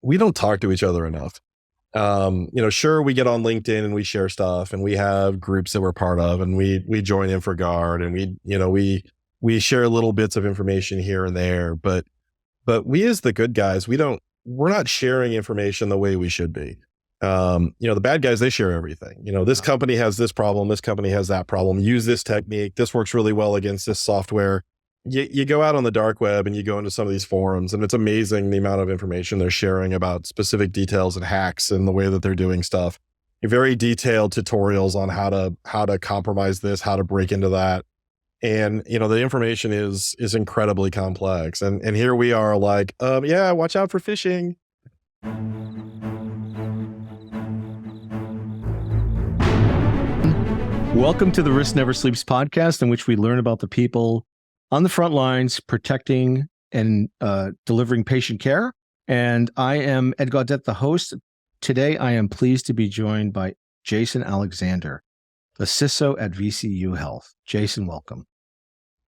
we don't talk to each other enough. Sure, we get on LinkedIn and we share stuff, and we have groups that we're part of, and we join InfraGard, and we share little bits of information here and there, but we as the good guys, we're not sharing information the way we should be. The bad guys, they share everything. This company has this problem, this company has that problem, use this technique, this works really well against this software. You go out on the dark web and you go into some of these forums, and it's amazing the amount of information they're sharing about specific details and hacks and the way that they're doing stuff. Very detailed tutorials on how to compromise this, how to break into that. And, the information is incredibly complex. And here we are like, watch out for phishing. Welcome to the Risk Never Sleeps podcast, in which we learn about the people on the front lines protecting and delivering patient care. And I am Ed Gaudet, the host. Today, I am pleased to be joined by Jason Alexander, the CISO at VCU Health. Jason, welcome.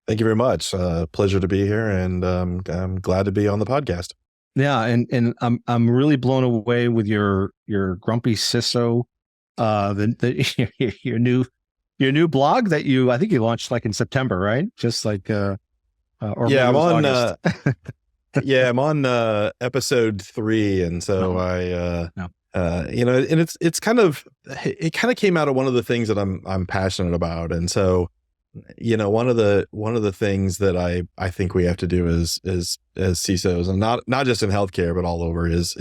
Thank you very much. Pleasure to be here, and I'm glad to be on the podcast. Yeah, and I'm really blown away with your Grumpy CISO, your new blog that I think you launched like in September, right? Just like I'm on I'm on episode 3, and so it kind of came out of one of the things that I'm passionate about, and so one of the things that I think we have to do as CISOs, and not just in healthcare but all over, is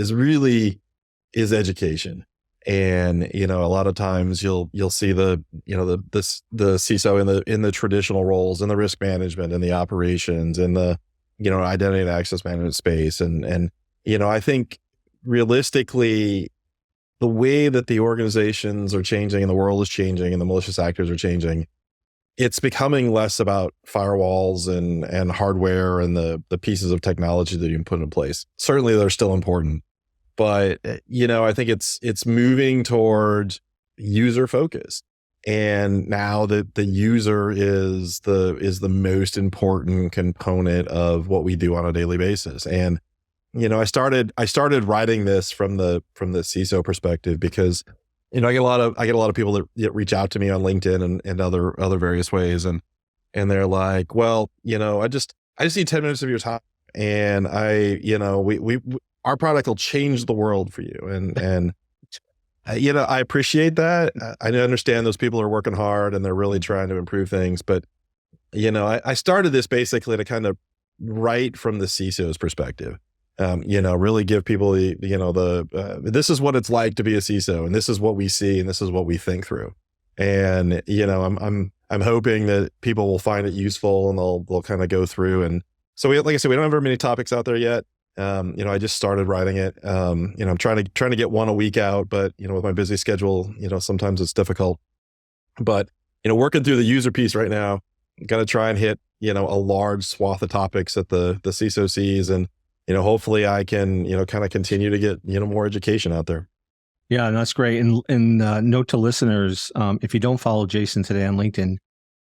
education. And a lot of times you'll see the CISO in the traditional roles, in the risk management, in the operations, in the identity and access management space, and I think realistically, the way that the organizations are changing and the world is changing and the malicious actors are changing, it's becoming less about firewalls and hardware and the pieces of technology that you can put in place. Certainly, they're still important. But, I think it's moving toward user focus. And now that the user is the most important component of what we do on a daily basis. And, I started writing this from the CISO perspective because, I get a lot of people that reach out to me on LinkedIn and other various ways. And they're like, well, I just need 10 minutes of your time. And our product will change the world for you. And I appreciate that. I understand those people are working hard and they're really trying to improve things. But, I started this basically to kind of write from the CISO's perspective, really give people this is what it's like to be a CISO, and this is what we see, and this is what we think through. And, I'm hoping that people will find it useful, and they'll kind of go through. And so like I said, we don't have very many topics out there yet. I just started writing it. I'm trying to get one a week out, but with my busy schedule, sometimes it's difficult. But working through the user piece right now, got to try and hit a large swath of topics that the CISO sees, and hopefully I can kind of continue to get more education out there. Yeah, and that's great. And note to listeners, if you don't follow Jason today on LinkedIn,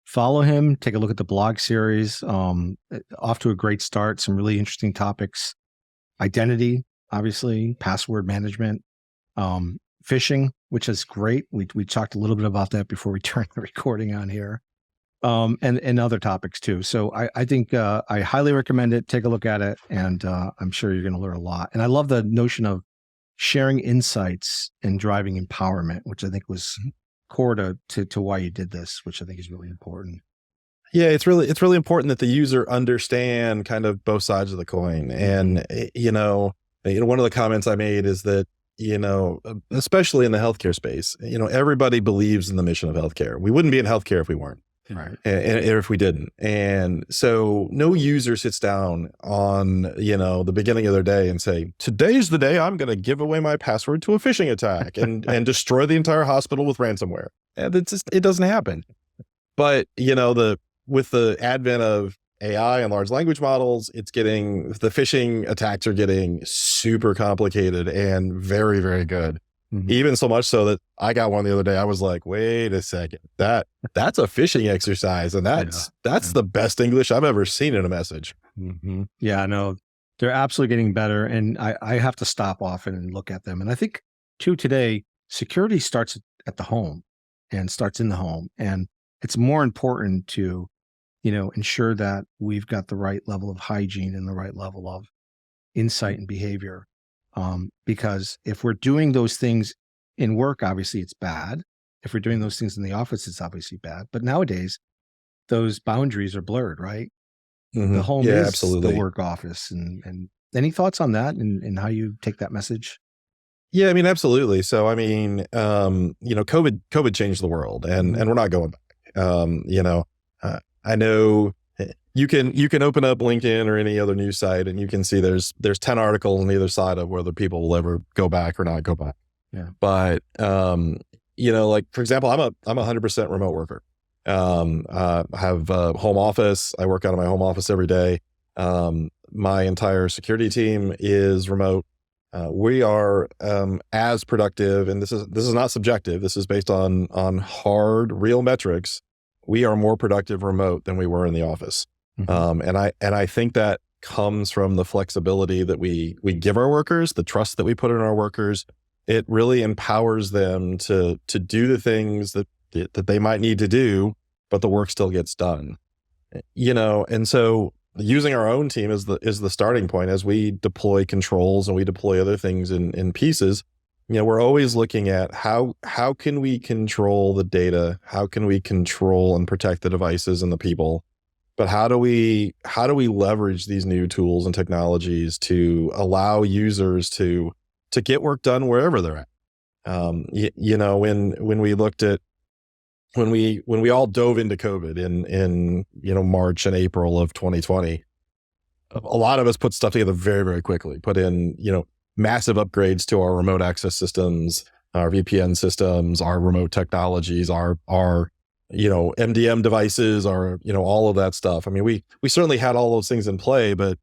follow him. Take a look at the blog series. Off to a great start. Some really interesting topics. Identity, obviously, password management, phishing, which is great. We talked a little bit about that before we turned the recording on here, and other topics too. So I think I highly recommend it. Take a look at it, and I'm sure you're going to learn a lot. And I love the notion of sharing insights and driving empowerment, which I think was core to why you did this, which I think is really important. Yeah, it's really important that the user understand kind of both sides of the coin. And, one of the comments I made is that, especially in the healthcare space, everybody believes in the mission of healthcare. We wouldn't be in healthcare if we weren't. Right. And if we didn't. And so no user sits down on, the beginning of their day and say, today's the day I'm going to give away my password to a phishing attack and destroy the entire hospital with ransomware. And it doesn't happen. But, with the advent of AI and large language models, the phishing attacks are getting super complicated and very, very good. Mm-hmm. Even so much so that I got one the other day. I was like, wait a second, that's a phishing exercise. And that's the best English I've ever seen in a message. Mm-hmm. Yeah, no, They're absolutely getting better. And I have to stop often and look at them. And I think too today, security starts at the home and starts in the home. And it's more important to, ensure that we've got the right level of hygiene and the right level of insight and behavior. Because if we're doing those things in work, obviously it's bad. If we're doing those things in the office, it's obviously bad. But nowadays, those boundaries are blurred, right? The home Yeah, is the absolutely. work office. And any thoughts on that and how you take that message? Yeah, I mean, absolutely. So, I mean, COVID changed the world, and Mhm. we're not going back. I know you can open up LinkedIn or any other news site, and you can see there's 10 articles on either side of whether people will ever go back or not go back. Yeah. But like for example, I'm 100% remote worker. I have a home office. I work out of my home office every day. My entire security team is remote. We are as productive, and this is not subjective. This is based on hard, real metrics. We are more productive remote than we were in the office, Mhm. and I think that comes from the flexibility that we give our workers, the trust that we put in our workers. It really empowers them to do the things that they might need to do, but the work still gets done. And so using our own team is the starting point as we deploy controls and we deploy other things in pieces. We're always looking at how can we control the data, how can we control and protect the devices and the people, but how do we leverage these new tools and technologies to allow users to get work done wherever they're at. When we looked at when we all dove into COVID in March and April of 2020, a lot of us put stuff together very, very quickly, put in, massive upgrades to our remote access systems, our VPN systems, our remote technologies, our MDM devices, our, all of that stuff. I mean, we certainly had all those things in play, but,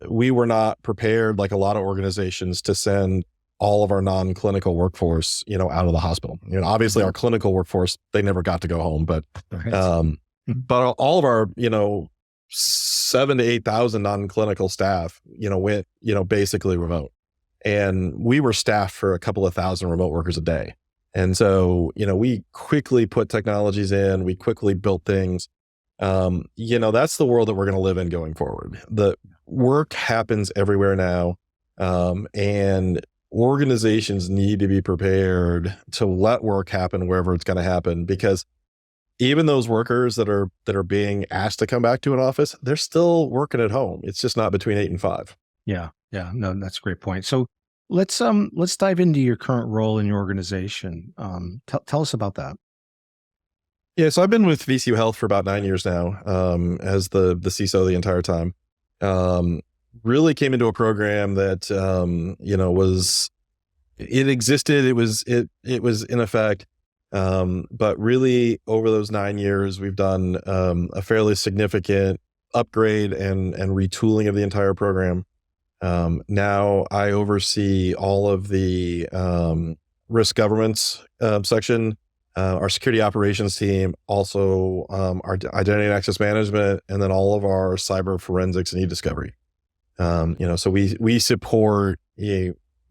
we were not prepared, like a lot of organizations, to send all of our non-clinical workforce, out of the hospital. Obviously our clinical workforce, they never got to go home, but Right. but all of our, 7 to 8,000 non-clinical staff, went, basically remote. And we were staffed for a couple of thousand remote workers a day. And so, we quickly put technologies in, we quickly built things. That's the world that we're going to live in going forward. The work happens everywhere now. And organizations need to be prepared to let work happen wherever it's going to happen, because even those workers that are being asked to come back to an office, they're still working at home. It's just not between 8 and 5. Yeah. Yeah. No, that's a great point. So let's dive into your current role in your organization. Tell us about that. Yeah, so I've been with VCU Health for about 9 years now, as the CISO the entire time. Really came into a program that was it existed. It was in effect, but really over those 9 years, we've done a fairly significant upgrade and retooling of the entire program. Now I oversee all of the risk governance section, our security operations team, also our identity and access management, and then all of our cyber forensics and e-discovery. So we support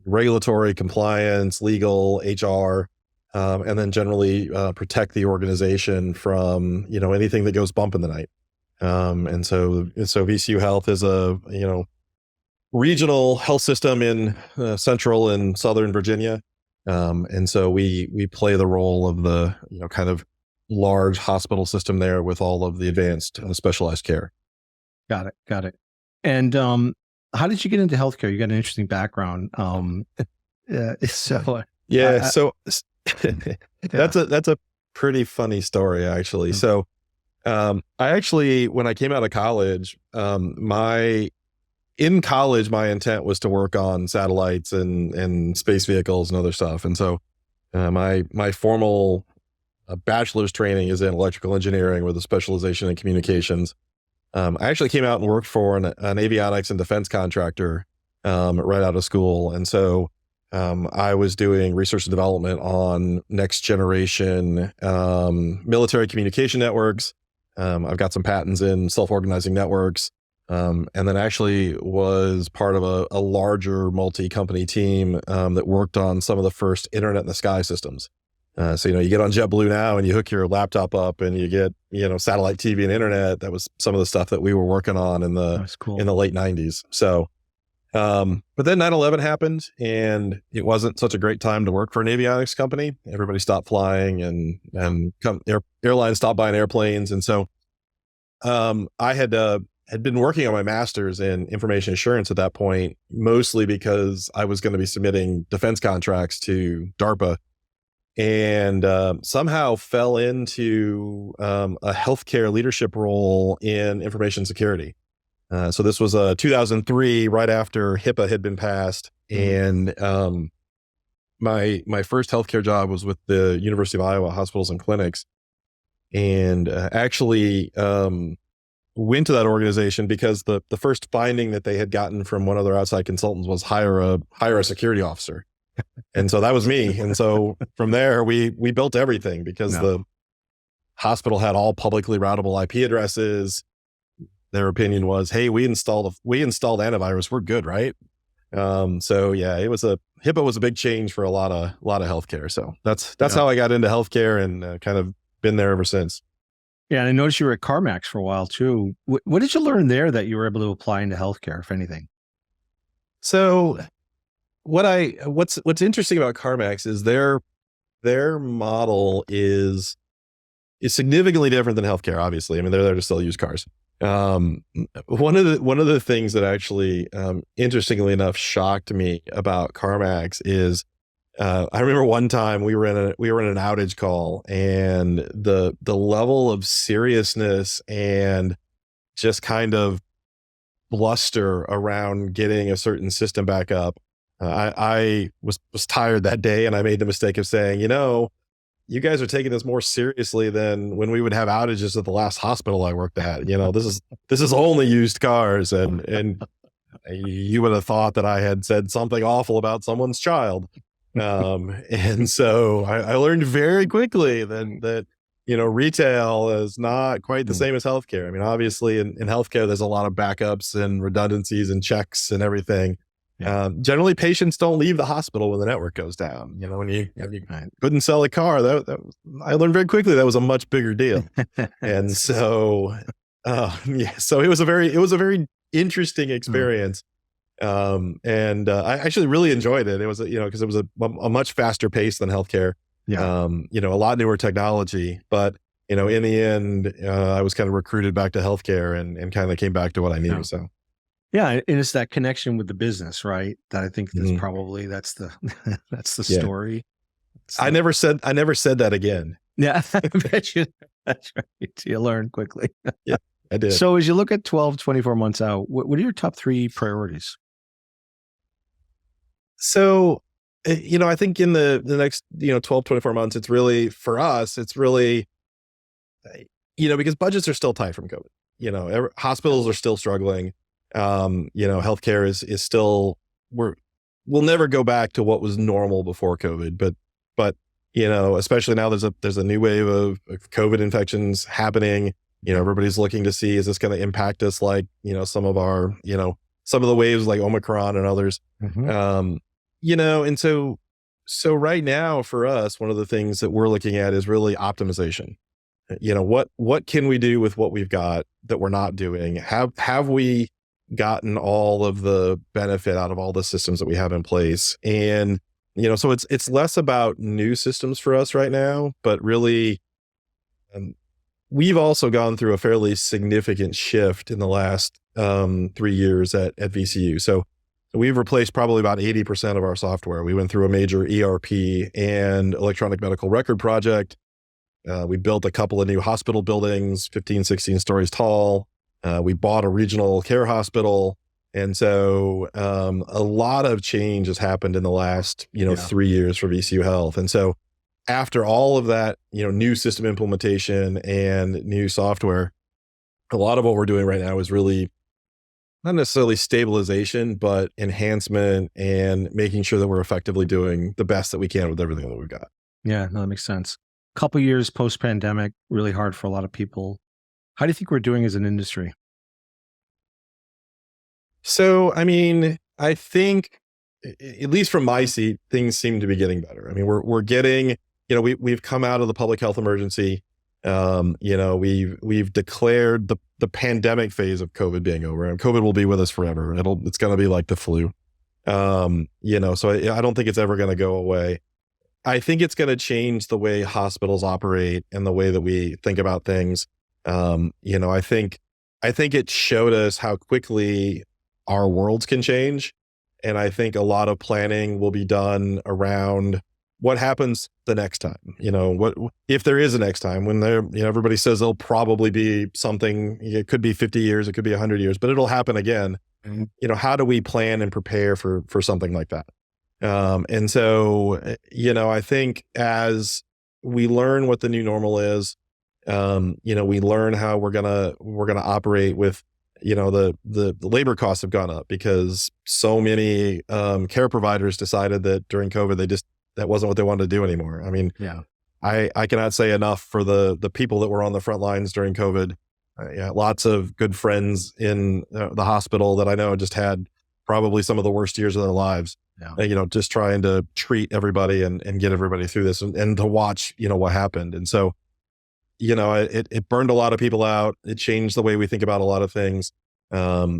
regulatory compliance, legal, HR, and then generally protect the organization from anything that goes bump in the night. And so VCU Health is a regional health system in central and southern Virginia. And so we play the role of the kind of large hospital system there with all of the advanced specialized care. Got it. Got it. And how did you get into healthcare? You got an interesting background. So Yeah, I- so yeah. that's a pretty funny story, actually. Mm. So I actually, when I came out of college, in college, my intent was to work on satellites and space vehicles and other stuff. And so my formal bachelor's training is in electrical engineering with a specialization in communications. I actually came out and worked for an avionics and defense contractor right out of school. And so I was doing research and development on next generation military communication networks. I've got some patents in self-organizing networks. and then actually was part of a larger multi-company team that worked on some of the first internet in the sky systems. So, you get on JetBlue now and you hook your laptop up and you get, satellite TV and internet. That was some of the stuff that we were working on in That's cool. the late 90s. So, but then 9/11 happened and it wasn't such a great time to work for an avionics company. Everybody stopped flying and airlines stopped buying airplanes. And so, I had been working on my master's in information assurance at that point, mostly because I was going to be submitting defense contracts to DARPA, and somehow fell into a healthcare leadership role in information security. So this was 2003, right after HIPAA had been passed, and my first healthcare job was with the University of Iowa Hospitals and Clinics, and actually went to that organization because the first finding that they had gotten from one of their outside consultants was hire a security officer. And so that was me. And so from there, we built everything because the hospital had all publicly routable IP addresses. Their opinion was, hey, we installed antivirus. We're good, right? So yeah, HIPAA was a big change for a lot of healthcare. So that's how I got into healthcare and kind of been there ever since. Yeah, and I noticed you were at CarMax for a while too. What did you learn there that you were able to apply into healthcare, if anything? So what's interesting about CarMax is their model is significantly different than healthcare. Obviously, I mean, they're there to sell used cars. One of the things that actually, interestingly enough, shocked me about CarMax is, I remember one time we were in an outage call, and the level of seriousness and just kind of bluster around getting a certain system back up. I was tired that day, and I made the mistake of saying, you guys are taking this more seriously than when we would have outages at the last hospital I worked at. This is only used cars, and you would have thought that I had said something awful about someone's child. And so I learned very quickly that retail is not quite the same as healthcare. I mean, obviously in healthcare, there's a lot of backups and redundancies and checks and everything. Generally, patients don't leave the hospital when the network goes down. When you couldn't sell a car, I learned very quickly that was a much bigger deal. And so, so it was a very interesting experience. And I actually really enjoyed it. It was, because it was a much faster pace than healthcare. A lot newer technology, but in the end, I was kind of recruited back to healthcare and kind of came back to what I knew. Yeah. So. Yeah, and it's that connection with the business, right? That I think that's probably that's the story. So, I never said that again. Yeah, I bet you. That's right. You learn quickly. Yeah, I did. So as you look at 12, 24 months out, what are your top 3 priorities? So, I think in the next, 12, 24 months, it's really, for us, it's really, because budgets are still tight from COVID. Hospitals are still struggling. Healthcare is still, we'll never go back to what was normal before COVID, but especially now there's a new wave of COVID infections happening. Everybody's looking to see, is this going to impact us like, some of the waves like Omicron and others. And so right now for us, one of the things that we're looking at is really optimization. What can we do with what we've got that we're not doing? Have we gotten all of the benefit out of all the systems that we have in place? And, so it's less about new systems for us right now, but really, we've also gone through a fairly significant shift in the last 3 years at VCU. So we've replaced probably about 80% of our software. We went through a major ERP and electronic medical record project. We built a couple of new hospital buildings, 15, 16 stories tall. We bought a regional care hospital. And so a lot of change has happened in the last, 3 years for VCU Health. And so after all of that, new system implementation and new software, a lot of what we're doing right now is really not necessarily stabilization, but enhancement and making sure that we're effectively doing the best that we can with everything that we've got. Yeah, no, that makes sense. Couple years post-pandemic, really hard for a lot of people. How do you think we're doing as an industry? So, I mean, I think, at least from my seat, things seem to be getting better. I mean, we're getting, we've come out of the public health emergency. We've declared the pandemic phase of COVID being over, and COVID will be with us forever. It's going to be like the flu. So I don't think it's ever going to go away. I think it's going to change the way hospitals operate and the way that we think about things. I think it showed us how quickly our worlds can change. And I think a lot of planning will be done around what happens the next time. What if there is a next time when everybody says there'll probably be something. It could be 50 years, it could be 100 years, but it'll happen again. How do we plan and prepare for something like that? And so, I think as we learn what the new normal is, we learn how we're gonna operate with, the labor costs have gone up because so many care providers decided that during COVID that wasn't what they wanted to do anymore. I mean, Yeah. I cannot say enough for the people that were on the front lines during COVID. Lots of good friends in the hospital that I know just had probably some of the worst years of their lives. Yeah. Just trying to treat everybody and get everybody through this and to watch, what happened. And so, it burned a lot of people out. It changed the way we think about a lot of things. I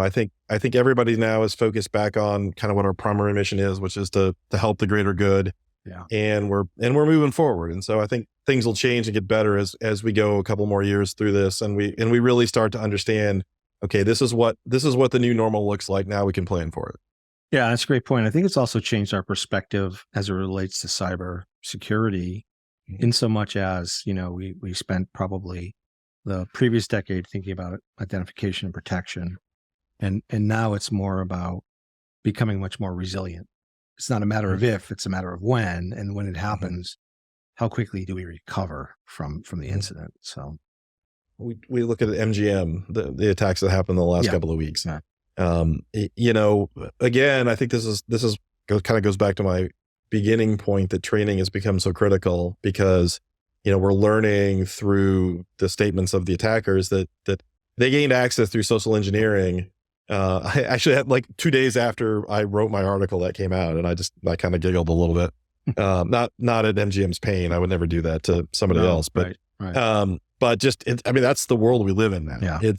think everybody now is focused back on kind of what our primary mission is, which is to help the greater good. Yeah. And we're moving forward. And so I think things will change and get better as we go a couple more years through this, and we really start to understand, okay, this is what the new normal looks like. Now we can plan for it. Yeah, that's a great point. I think it's also changed our perspective as it relates to cyber security, in so much as, we spent probably the previous decade thinking about identification and protection. And now it's more about becoming much more resilient. It's not a matter of if, it's a matter of when. And when it happens, how quickly do we recover from the incident? So we look at MGM, the attacks that happened in the last couple of weeks. Yeah. Again, I think this is kind of goes back to my beginning point that training has become so critical because, we're learning through the statements of the attackers that they gained access through social engineering. I actually had 2 days after I wrote my article that came out, and I kind of giggled a little bit. Not at MGM's pain. I would never do that to somebody else, but, right. But just, that's the world we live in now. Yeah.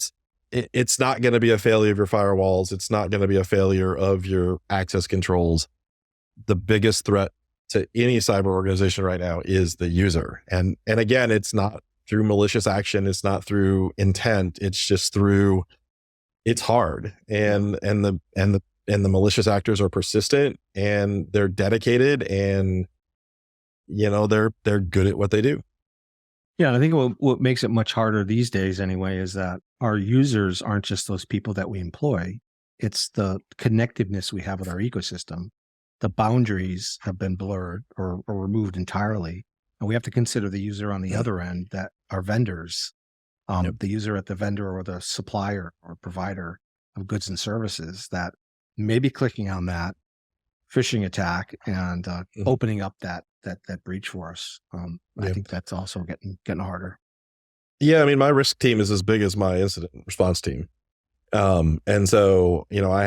It's not going to be a failure of your firewalls. It's not going to be a failure of your access controls. The biggest threat to any cyber organization right now is the user. And again, it's not through malicious action. It's not through intent. It's just through, it's hard. And the malicious actors are persistent and they're dedicated and, they're good at what they do. Yeah. And I think what makes it much harder these days anyway, is that our users aren't just those people that we employ. It's the connectiveness we have with our ecosystem. The boundaries have been blurred or removed entirely. And we have to consider the user on the other end, that are vendors, the user at the vendor or the supplier or provider of goods and services that may be clicking on that phishing attack and opening up that breach for us. I think that's also getting harder. Yeah. I mean, my risk team is as big as my incident response team. And so, I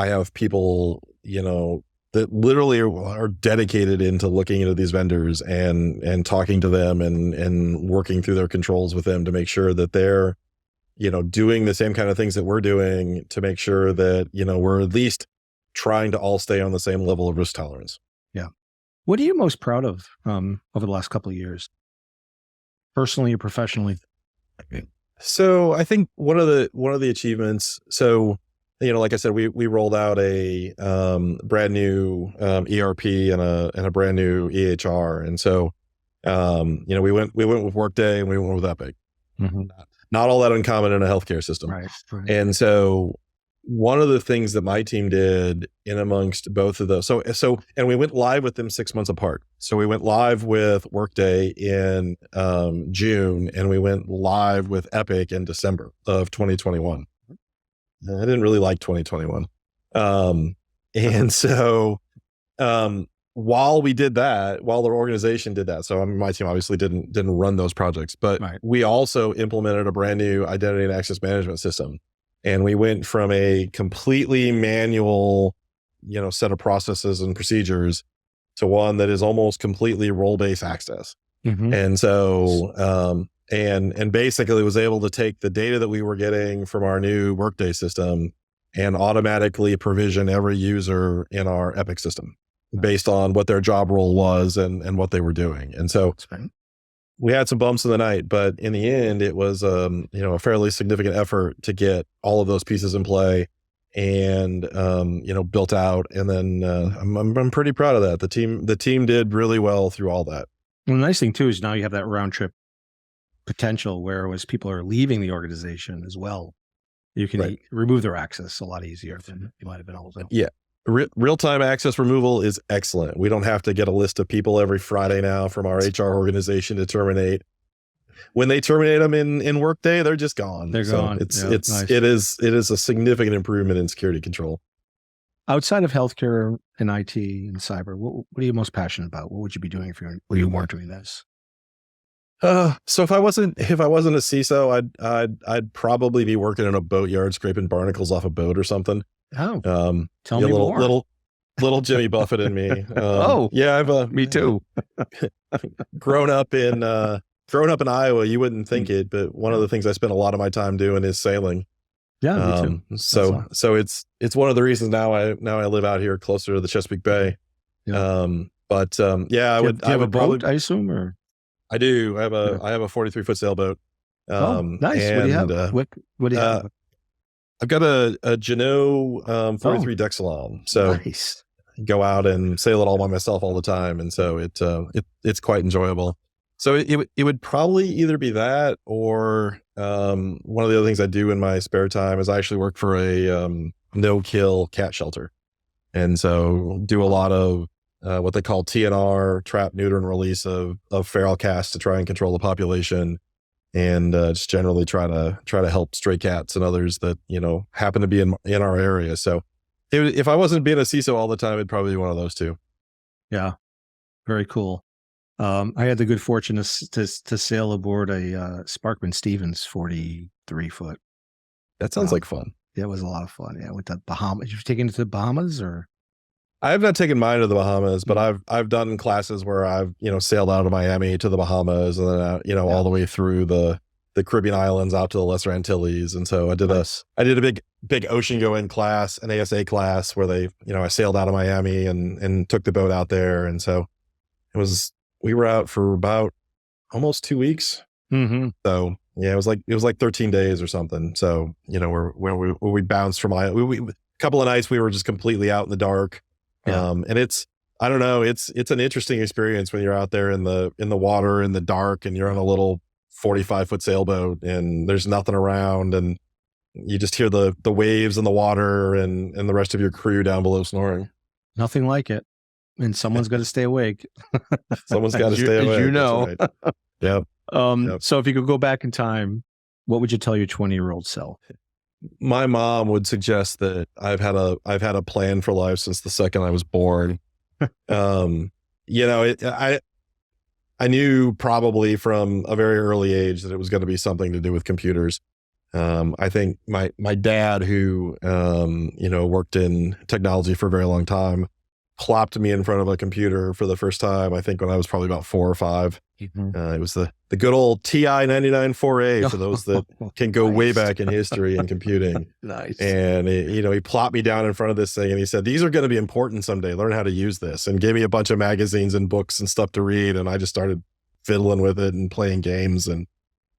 have people, that literally are dedicated into looking into these vendors and talking to them and working through their controls with them to make sure that they're, doing the same kind of things that we're doing to make sure that, we're at least trying to all stay on the same level of risk tolerance. Yeah. What are you most proud of over the last couple of years, personally or professionally? So I think one of the achievements, so, like I said, we rolled out a brand new ERP and a brand new EHR. And so, we went with Workday and we went with Epic. Mm-hmm. Not all that uncommon in a healthcare system. Right. And so one of the things that my team did in amongst both of those, and we went live with them 6 months apart. So we went live with Workday in June, and we went live with Epic in December of 2021. I didn't really like 2021. And so while we did that, while the organization did that, so my team obviously didn't run those projects, but we also implemented a brand new identity and access management system And we went from a completely manual, set of processes and procedures to one that is almost completely role-based access. Mm-hmm. And so, and basically was able to take the data that we were getting from our new Workday system and automatically provision every user in our Epic system based on what their job role was and what they were doing. And so we had some bumps in the night, but in the end, it was, a fairly significant effort to get all of those pieces in play and, built out. And then I'm pretty proud of that. The team did really well through all that. Well, the nice thing too is now you have that round trip potential, whereas people are leaving the organization as well. You can remove their access a lot easier than you might have been able to. Yeah. Real-time access removal is excellent. We don't have to get a list of people every Friday now from our HR organization to terminate. When they terminate them in Workday, they're just gone. They're gone. Nice. It is a significant improvement in security control. Outside of healthcare and IT and cyber, what are you most passionate about? What would you be doing if you weren't doing this? So if I wasn't a CISO, I'd probably be working in a boatyard scraping barnacles off a boat or something. Oh, tell me more. Little Jimmy Buffett in me. Me too. grown up in Iowa, you wouldn't think it, but one of the things I spent a lot of my time doing is sailing. Yeah, me too. So it's one of the reasons now I live out here closer to the Chesapeake Bay. Yeah. I would. Do you have a boat, I assume, or? I do. I have a 43-foot sailboat. Nice. What do you have? What do you have? I've got a Jeanneau 43 deck salon. So nice. Go out and sail it all by myself all the time, and so it's quite enjoyable. So it would probably either be that or one of the other things I do in my spare time is I actually work for a no-kill cat shelter, and so do a lot of what they call TNR, trap, neuter, and release of feral cats to try and control the population, and just generally try to help stray cats and others that happen to be in our area. So if I wasn't being a CISO all the time, it'd probably be one of those two. Yeah, very cool. I had the good fortune to sail aboard a Sparkman Stevens 43-foot. That sounds like fun. Yeah, it was a lot of fun. Yeah, with the Bahamas. You've taken it to the Bahamas, or? I have not taken mine to the Bahamas, but I've done classes where I've sailed out of Miami to the Bahamas, and then all the way through the Caribbean islands out to the Lesser Antilles. And so I did a big ocean going class, an ASA class where I sailed out of Miami and took the boat out there, and so we were out for about almost 2 weeks. Mm-hmm. So yeah, it was like 13 days or something. So where we bounced from a couple of nights we were just completely out in the dark. Yeah. And I don't know, it's an interesting experience when you're out there in the water in the dark and you're on a little 45-foot sailboat and there's nothing around and you just hear the waves and the water and the rest of your crew down below snoring. Nothing like it. And someone's got to stay awake. Someone's got to stay awake. As you know. Right. Yep. So if you could go back in time, what would you tell your 20-year-old self? My mom would suggest that I've had a plan for life since the second I was born. I knew probably from a very early age that it was going to be something to do with computers. I think my dad, who worked in technology for a very long time, plopped me in front of a computer for the first time, I think when I was probably about 4 or 5. Mm-hmm. It was the good old TI 99-4A for those that can go way back in history and computing. Nice. And he plopped me down in front of this thing and he said, "These are going to be important someday. Learn how to use this," and gave me a bunch of magazines and books and stuff to read. And I just started fiddling with it and playing games and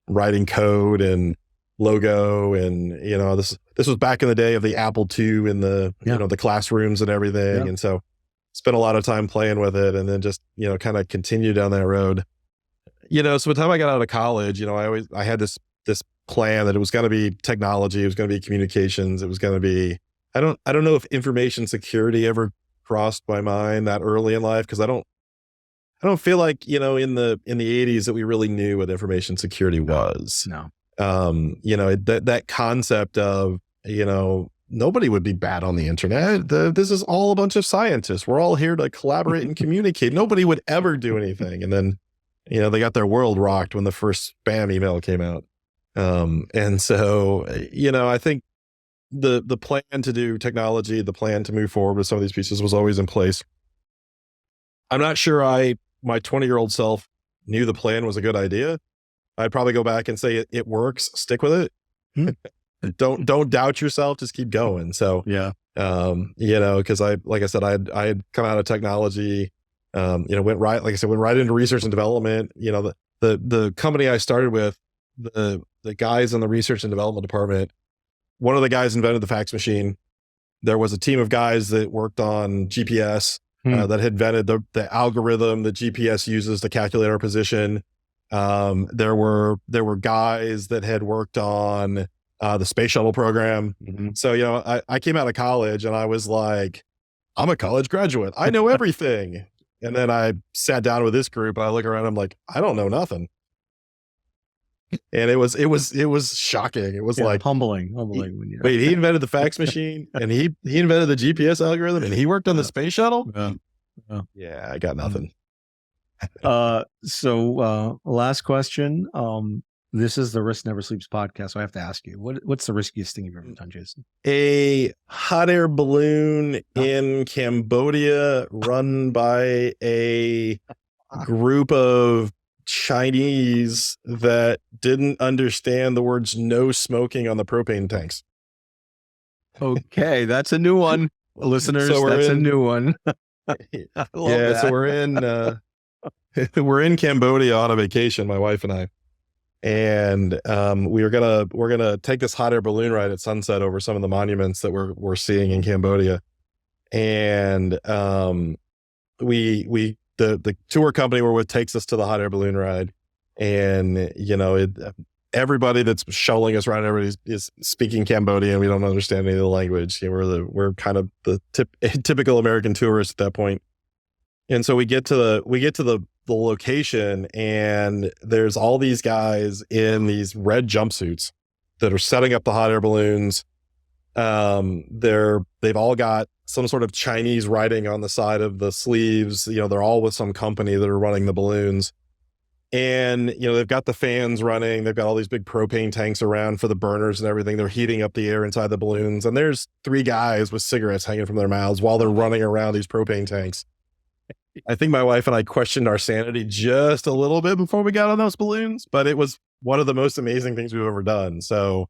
writing code and logo. And this was back in the day of the Apple II in the the classrooms and everything. And so spent a lot of time playing with it, and then just kind of continued down that road. So by the time I got out of college, I had this plan that it was going to be technology, it was going to be communications, it was going to be, I don't know if information security ever crossed my mind that early in life, because I don't feel like in the 80s that we really knew what information security was. No. That concept of nobody would be bad on the internet. This is all a bunch of scientists. We're all here to collaborate and communicate. Nobody would ever do anything. And then, they got their world rocked when the first spam email came out. And so, I think the plan to do technology, the plan to move forward with some of these pieces was always in place. I'm not sure my 20-year-old self knew the plan was a good idea. I'd probably go back and say it works, stick with it. Don't doubt yourself, just keep going. So yeah. Because like I said, I had come out of technology, went right into research and development. The company I started with, the guys in the research and development department, one of the guys invented the fax machine. There was a team of guys that worked on GPS that had invented the algorithm that GPS uses to calculate our position. There were guys that had worked on the space shuttle program. Mm-hmm. So, I came out of college and I was like, I'm a college graduate. I know everything. And then I sat down with this group and I look around, I'm like, I don't know nothing. And it was shocking. It was like humbling. Wait, he invented the fax machine and he invented the GPS algorithm and he worked on the space shuttle. Yeah, I got nothing. So last question. This is the Risk Never Sleeps podcast. So I have to ask you, what's the riskiest thing you've ever done, Jason? A hot air balloon in Cambodia run by a group of Chinese that didn't understand the words no smoking on the propane tanks. Okay, that's a new one. Listeners, that's a new one. Yeah, so we're in Cambodia on a vacation, my wife and I. And we're gonna take this hot air balloon ride at sunset over some of the monuments that we're seeing in Cambodia. And the tour company we're with takes us to the hot air balloon ride, and everybody that's shuttling us around, everybody is speaking Cambodian. We don't understand any of the language. We're kind of the typical American tourists at that point. And so we get to the location, and there's all these guys in these red jumpsuits that are setting up the hot air balloons. They've all got some sort of Chinese writing on the side of the sleeves. They're all with some company that are running the balloons. And, they've got the fans running. They've got all these big propane tanks around for the burners and everything. They're heating up the air inside the balloons. And there's 3 guys with cigarettes hanging from their mouths while they're running around these propane tanks. I think my wife and I questioned our sanity just a little bit before we got on those balloons, but it was one of the most amazing things we've ever done. So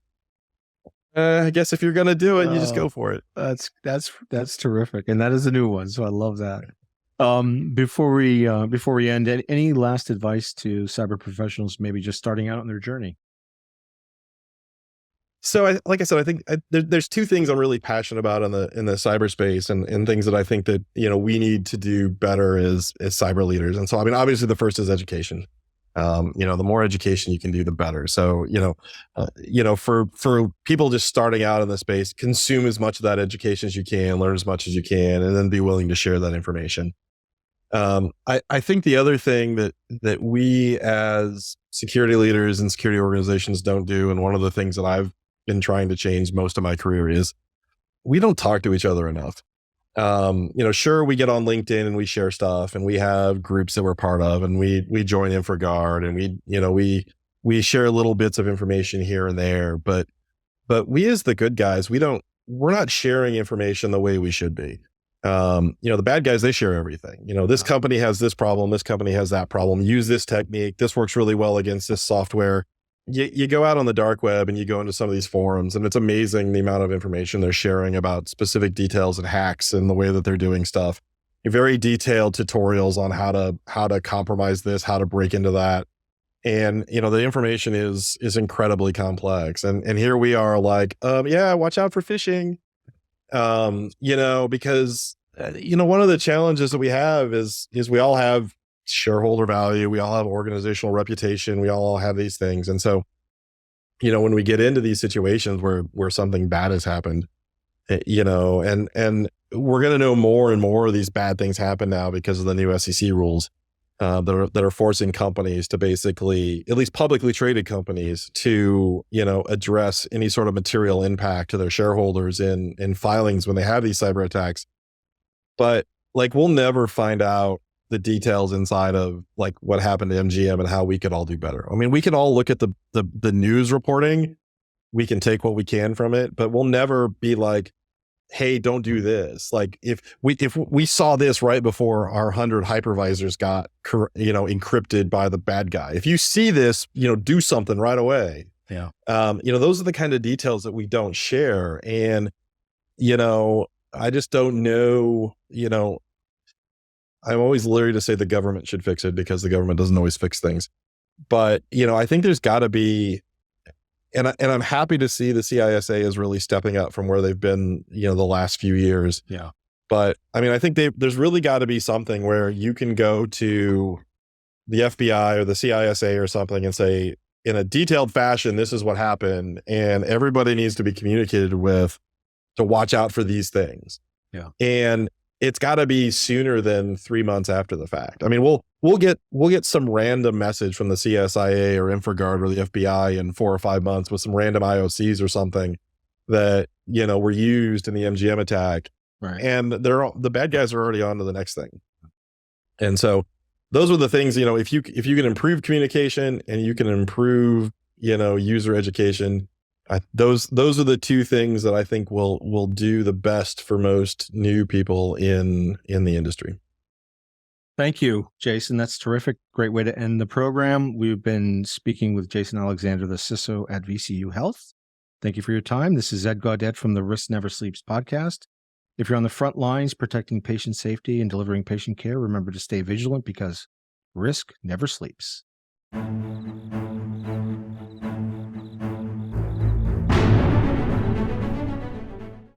I guess if you're going to do it, you just go for it. That's terrific. And that is a new one. So I love that. Before we end, any last advice to cyber professionals, maybe just starting out on their journey? So like I said, I think there's 2 things I'm really passionate about in the cyberspace and things that I think that, we need to do better as cyber leaders. And so, obviously the first is education. The more education you can do, the better. So, for people just starting out in the space, consume as much of that education as you can, learn as much as you can, and then be willing to share that information. I think the other thing that we as security leaders and security organizations don't do, and one of the things that I've been trying to change most of my career, is we don't talk to each other enough. Sure, we get on LinkedIn and we share stuff, and we have groups that we're part of, and we join InfraGard, and we share little bits of information here and there, but we as the good guys, we're not sharing information the way we should be. The bad guys, they share everything. This company has this problem, this company has that problem, use this technique, this works really well against this software. You go out on the dark web and you go into some of these forums, and it's amazing the amount of information they're sharing about specific details and hacks and the way that they're doing stuff. Very detailed tutorials on how to compromise this, how to break into that. And, the information is incredibly complex. And here we are like, watch out for phishing. Because, one of the challenges that we have is we all have shareholder value. We all have organizational reputation. We all have these things. And so, when we get into these situations where something bad has happened, and we're going to know more and more of these bad things happen now because of the new SEC rules that are forcing companies to basically, at least publicly traded companies, to, address any sort of material impact to their shareholders in filings when they have these cyber attacks. But we'll never find out the details inside of what happened to MGM and how we could all do better. We can all look at the news reporting, we can take what we can from it, but we'll never be like, hey, don't do this. Like if we saw this right before our 100 hypervisors got, encrypted by the bad guy, if you see this, do something right away. Yeah. Those are the kind of details that we don't share. And, I just don't know, I'm always leery to say the government should fix it because the government doesn't always fix things. But, I think there's got to be, and I'm happy to see the CISA is really stepping up from where they've been, the last few years. Yeah. But I mean, I think there's really got to be something where you can go to the FBI or the CISA or something and say, in a detailed fashion, this is what happened, and everybody needs to be communicated with to watch out for these things. Yeah. And it's got to be sooner than 3 months after the fact. I mean, we'll get some random message from the CSIA or InfraGard or the FBI in 4 or 5 months with some random IOCs or something that, were used in the MGM attack. Right. And the bad guys are already on to the next thing. And so those are the things, if you can improve communication and you can improve, user education, those are the two things that I think will do the best for most new people in the industry. Thank you, Jason. That's terrific. Great way to end the program. We've been speaking with Jason Alexander, the CISO at VCU Health. Thank you for your time. This is Ed Gaudet from the Risk Never Sleeps podcast. If you're on the front lines protecting patient safety and delivering patient care, remember to stay vigilant because risk never sleeps.